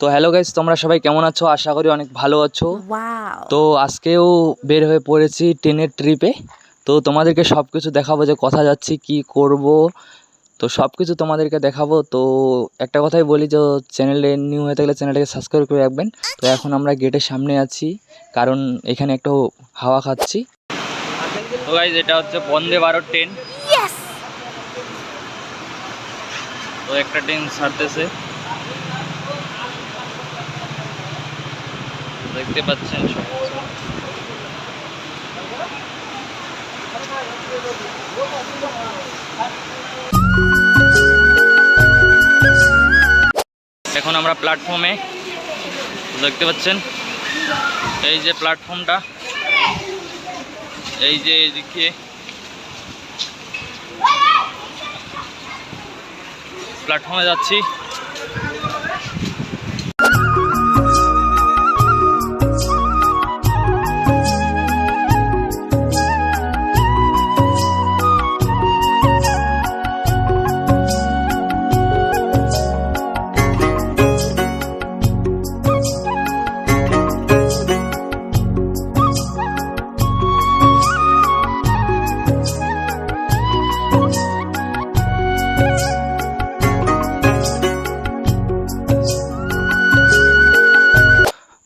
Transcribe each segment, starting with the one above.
তো hello guys, তোমরা সবাই কেমন আছো? আশা করি অনেক ভালো আছো। ওয়াও। তো আজকেও বের হয়ে পড়েছি ট্রেনের ট্রিপে। তো তোমাদেরকে সব কিছু দেখাবো যে কোথায় যাচ্ছি, কি করব, তো সব কিছু তোমাদেরকে দেখাবো। তো একটা কথাই বলি, যে চ্যানেলে নিউ হয়ে থাকলে চ্যানেলটাকে সাবস্ক্রাইব করে রাখবেন। তো এখন আমরা গেটের সামনে আছি, কারণ এখানে একটু হাওয়া খাচ্ছি। তো গাইস, এটা হচ্ছে বন্দে ভারত ট্রেন। তো একটা ট্রেন ছাড়তেছে, দেখতে পাচ্ছেন সব কিছু। এখন আমরা প্ল্যাটফর্মে, দেখতে পাচ্ছেন এই যে প্ল্যাটফর্মটা, এই যে এদিকে প্ল্যাটফর্মে যাচ্ছি।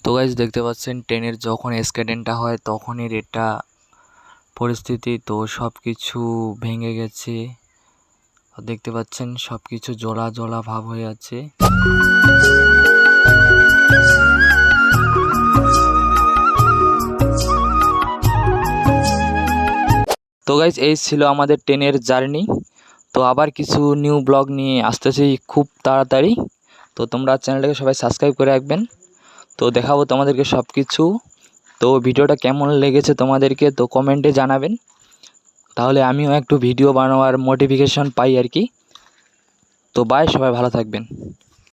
তো গাইজ, দেখতে পাচ্ছেন ট্রেনের যখন অ্যাক্সিডেন্টটা হয় তখনই এটা পরিস্থিতি। তো সব কিছু ভেঙে গেছে, দেখতে পাচ্ছেন সব কিছু জলা জলা ভাব হয়ে আছে। তো গাইজ, এই ছিল আমাদের ট্রেনের জার্নি। তো আবার কিছু নিউ ব্লগ নিয়ে আসতেছি খুব তাড়াতাড়ি। তো তোমরা চ্যানেলটাকে সবাই সাবস্ক্রাইব করে রাখবেন। তো দেখাবো তোমাদেরকে সব কিছু। তো ভিডিওটা কেমন লেগেছে তোমাদেরকে তো কমেন্টে জানাবেন, তাহলে আমিও একটু ভিডিও বানানোর মোটিভেশন পাই আর কি। তো বাই, সবাই ভালো থাকবেন।